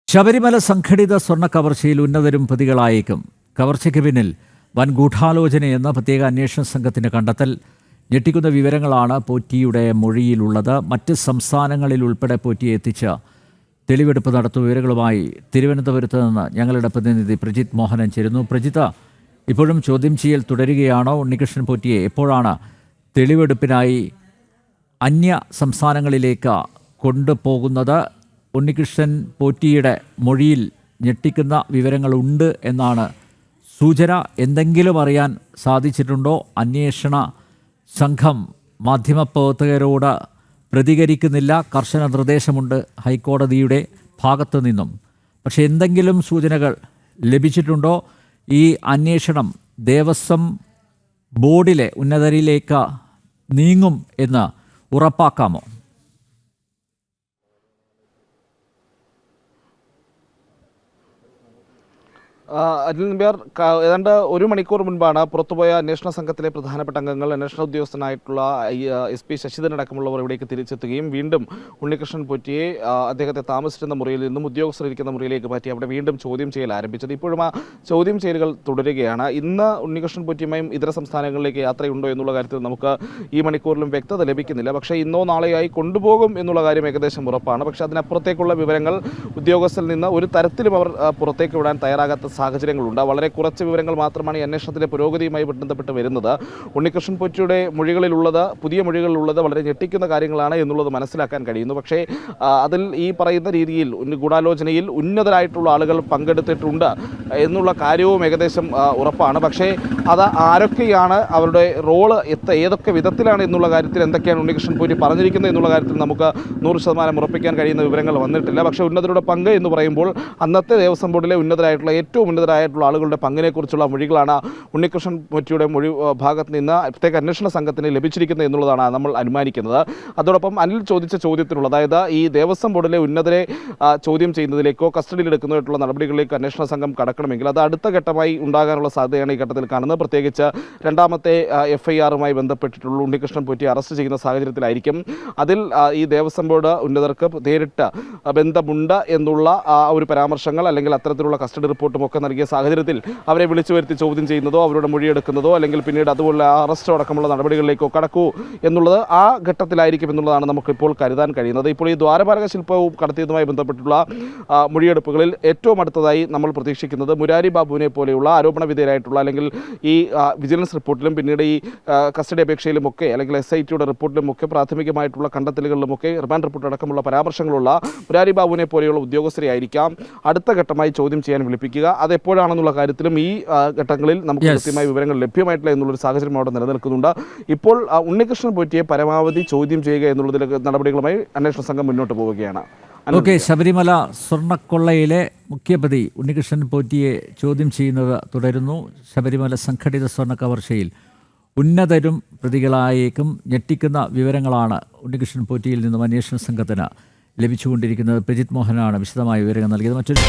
ശബരിമല സംഘടിത സ്വർണ്ണ കവർച്ചയിൽ ഉന്നതരും പ്രതികളായേക്കും. കവർച്ചയ്ക്ക് പിന്നിൽ വൻ ഗൂഢാലോചനയെന്ന പ്രത്യേക അന്വേഷണ സംഘത്തിന്റെ കണ്ടെത്തൽ. ഞെട്ടിക്കുന്ന വിവരങ്ങളാണ് പോറ്റിയുടെ മൊഴിയിലുള്ളത്. മറ്റ് സംസ്ഥാനങ്ങളിൽ ഉൾപ്പെടെ പോറ്റിയെ എത്തിച്ച് തെളിവെടുപ്പ് നടത്തുന്ന വിവരങ്ങളുമായി തിരുവനന്തപുരത്ത് നിന്ന് ഞങ്ങളുടെ പ്രതിനിധി പ്രജിത് മോഹനൻ ചേരുന്നു. പ്രജിത, ഇപ്പോഴും ചോദ്യം ചെയ്യൽ തുടരുകയാണോ? ഉണ്ണികൃഷ്ണൻ പോറ്റിയെ എപ്പോഴാണ് തെളിവെടുപ്പിനായി അന്യ സംസ്ഥാനങ്ങളിലേക്ക് കൊണ്ടുപോകുന്നത്? ഉണ്ണികൃഷ്ണൻ പോറ്റിയുടെ മൊഴിയിൽ ഞെട്ടിക്കുന്ന വിവരങ്ങളുണ്ട് എന്നാണ് സൂചന. എന്തെങ്കിലും അറിയാൻ സാധിച്ചിട്ടുണ്ടോ? അന്വേഷണ സംഘം മാധ്യമപ്രവർത്തകരോട് പ്രതികരിക്കുന്നില്ല. കർശന നിർദ്ദേശമുണ്ട് ഹൈക്കോടതിയുടെ ഭാഗത്തു നിന്നും. പക്ഷേ എന്തെങ്കിലും സൂചനകൾ ലഭിച്ചിട്ടുണ്ടോ? ഈ അന്വേഷണം ദേവസ്വം ബോർഡിലെ ഉന്നതരിലേക്ക് നീങ്ങും എന്ന് ഉറപ്പാക്കാമോ? അനിൽ നമ്പ്യാർ, ഏതാണ്ട് ഒരു മണിക്കൂർ മുൻപാണ് പുറത്തുപോയ അന്വേഷണ സംഘത്തിലെ പ്രധാനപ്പെട്ട അംഗങ്ങൾ, അന്വേഷണ ഉദ്യോഗസ്ഥനായിട്ടുള്ള SP ശശിധരൻ അടക്കമുള്ളവർ ഇവിടേക്ക് തിരിച്ചെത്തുകയും വീണ്ടും ഉണ്ണികൃഷ്ണൻ പോറ്റിയെ അദ്ദേഹത്തെ താമസിച്ചിരുന്ന മുറിയിൽ നിന്നും ഉദ്യോഗസ്ഥർ ഇരിക്കുന്ന മുറിയിലേക്ക് മാറ്റി അവിടെ വീണ്ടും ചോദ്യം ചെയ്യൽ ആരംഭിച്ചത്. ഇപ്പോഴും ആ ചോദ്യം ചെയ്യലുകൾ തുടരുകയാണ്. ഇന്ന് ഉണ്ണികൃഷ്ണൻ പോറ്റിയുമായും ഇതര സംസ്ഥാനങ്ങളിലേക്ക് യാത്രയുണ്ടോ എന്നുള്ള കാര്യത്തിൽ നമുക്ക് ഈ മണിക്കൂറിലും വ്യക്തത ലഭിക്കുന്നില്ല. പക്ഷേ ഇന്നോ നാളെയായി കൊണ്ടുപോകും എന്നുള്ള കാര്യം ഏകദേശം ഉറപ്പാണ്. പക്ഷേ അതിനപ്പുറത്തേക്കുള്ള വിവരങ്ങൾ ഉദ്യോഗസ്ഥരിൽ നിന്ന് ഒരു തരത്തിലും അവർ പുറത്തേക്ക് വിടാൻ തയ്യാറാകാത്ത സാഹചര്യങ്ങളുണ്ട്. വളരെ കുറച്ച് വിവരങ്ങൾ മാത്രമാണ് ഈ അന്വേഷണത്തിൻ്റെ പുരോഗതിയുമായി ബന്ധപ്പെട്ട് വരുന്നത്. ഉണ്ണികൃഷ്ണൻ പോറ്റിയുടെ മൊഴികളിലുള്ളത്, പുതിയ മൊഴികളിലുള്ളത് വളരെ ഞെട്ടിക്കുന്ന കാര്യങ്ങളാണ് എന്നുള്ളത് മനസ്സിലാക്കാൻ കഴിയുന്നു. പക്ഷേ അതിൽ ഈ പറയുന്ന രീതിയിൽ ഗൂഢാലോചനയിൽ ഉന്നതരായിട്ടുള്ള ആളുകൾ പങ്കെടുത്തിട്ടുണ്ട് എന്നുള്ള കാര്യവും ഏകദേശം ഉറപ്പാണ്. പക്ഷേ അത് ആരൊക്കെയാണ്, അവരുടെ റോള് ഏതൊക്കെ വിധത്തിലാണ് എന്നുള്ള കാര്യത്തിൽ എന്തൊക്കെയാണ് ഉണ്ണികൃഷ്ണൻ പോറ്റി പറഞ്ഞിരിക്കുന്നത് എന്നുള്ള കാര്യത്തിൽ നമുക്ക് 100% ഉറപ്പിക്കാൻ കഴിയുന്ന വിവരങ്ങൾ വന്നിട്ടില്ല. പക്ഷേ ഉന്നതരുടെ പങ്ക് എന്ന് പറയുമ്പോൾ അന്നത്തെ ദേവസ്വം ബോർഡിലെ ഉന്നതരായിട്ടുള്ള ഏറ്റവും ഉന്നതരായിട്ടുള്ള ആളുകളുടെ പങ്കിനെക്കുറിച്ചുള്ള മൊഴികളാണ് ഉണ്ണികൃഷ്ണൻ പോറ്റിയുടെ മൊഴി ഭാഗത്ത് നിന്ന് പ്രത്യേക അന്വേഷണ സംഘത്തിന് ലഭിച്ചിരിക്കുന്നത് എന്നുള്ളതാണ് നമ്മൾ അനുമാനിക്കുന്നത്. അതോടൊപ്പം അനിൽ ചോദിച്ച ചോദ്യത്തിനുള്ള, അതായത് ഈ ദേവസ്വം ബോർഡിലെ ഉന്നതരെ ചോദ്യം ചെയ്യുന്നതിലേക്കോ കസ്റ്റഡിയിലെടുക്കുന്നതായിട്ടുള്ള നടപടികളിലേക്കോ അന്വേഷണ സംഘം കടക്കണമെങ്കിൽ അത് അടുത്ത ഘട്ടമായി ഉണ്ടാകാനുള്ള സാധ്യതയാണ് ഈ ഘട്ടത്തിൽ കാണുന്നത്. പ്രത്യേകിച്ച് രണ്ടാമത്തെ FIR-മായി ബന്ധപ്പെട്ടിട്ടുള്ള ഉണ്ണികൃഷ്ണൻ പോറ്റിയെ അറസ്റ്റ് ചെയ്യുന്ന സാഹചര്യത്തിലായിരിക്കും. അതിൽ ഈ ദേവസ്വം ബോർഡ് ഉന്നതർക്ക് നേരിട്ട് ബന്ധമുണ്ട് എന്നുള്ള ഒരു പരാമർശങ്ങൾ അല്ലെങ്കിൽ അത്തരത്തിലുള്ള കസ്റ്റഡി റിപ്പോർട്ടും ഒക്കെ നൽകിയ സാഹചര്യത്തിൽ അവരെ വിളിച്ചു വരുത്തി ചോദ്യം ചെയ്യുന്നതോ അവരുടെ മൊഴിയെടുക്കുന്നതോ അല്ലെങ്കിൽ പിന്നീട് അതുപോലെ അറസ്റ്റോ അടക്കമുള്ള നടപടികളിലേക്കോ കടക്കൂ എന്നുള്ളത് ആ ഘട്ടത്തിലായിരിക്കും എന്നുള്ളതാണ് നമുക്കിപ്പോൾ കരുതാൻ കഴിയുന്നത്. ഇപ്പോൾ ഈ ദ്വാരപാലക ശില്പവും കടത്തിയതുമായി ബന്ധപ്പെട്ടുള്ള മൊഴിയെടുപ്പുകളിൽ ഏറ്റവും അടുത്തതായി നമ്മൾ പ്രതീക്ഷിക്കുന്നത് മുരാരി ബാബുവിനെ പോലെയുള്ള ആരോപണ വിധേയരായിട്ടുള്ള അല്ലെങ്കിൽ ഈ വിജിലൻസ് റിപ്പോർട്ടിലും പിന്നീട് ഈ കസ്റ്റഡി അപേക്ഷയിലുമൊക്കെ അല്ലെങ്കിൽ SITയുടെ റിപ്പോർട്ടിലുമൊക്കെ പ്രാഥമികമായിട്ടുള്ള കണ്ടെത്തലുകളിലുമൊക്കെ റിമാൻഡ് റിപ്പോർട്ട് അടക്കമുള്ള പരാമർശങ്ങളുള്ള മുരാരി ബാബുവിനെ പോലെയുള്ള ഉദ്യോഗസ്ഥരെ ആയിരിക്കാം അടുത്ത ഘട്ടമായി ചോദ്യം ചെയ്യാൻ വിളിപ്പിക്കുക. അതെപ്പോഴാണെന്നുള്ള കാര്യത്തിലും ഈ ഘട്ടങ്ങളിൽ നമുക്ക് കൃത്യമായ വിവരങ്ങൾ ലഭ്യമായിട്ടില്ല എന്നുള്ളൊരു സാഹചര്യം അവിടെ നിലനിൽക്കുന്നുണ്ട്. ഇപ്പോൾ ഉണ്ണികൃഷ്ണൻ പോറ്റിയെ പരമാവധി ചോദ്യം ചെയ്യുക എന്നുള്ളതിലെ നടപടികളുമായി അന്വേഷണ സംഘം മുന്നോട്ട് പോവുകയാണ്. ശബരിമല സ്വർണ്ണക്കൊള്ളയിലെ മുഖ്യപ്രതി ഉണ്ണികൃഷ്ണൻ പോറ്റിയെ ചോദ്യം ചെയ്യുന്നത് തുടരുന്നു. ശബരിമല സംഘടിത സ്വർണ്ണ കവർച്ചയിൽ ഉന്നതരും പ്രതികളായേക്കും. ഞെട്ടിക്കുന്ന വിവരങ്ങളാണ് ഉണ്ണികൃഷ്ണൻ പോറ്റിയിൽ നിന്നും അന്വേഷണ സംഘത്തിന് ലഭിച്ചുകൊണ്ടിരിക്കുന്നത്. പ്രജിത് മോഹനാണ് വിശദമായ വിവരങ്ങൾ നൽകിയത്. മറ്റൊരു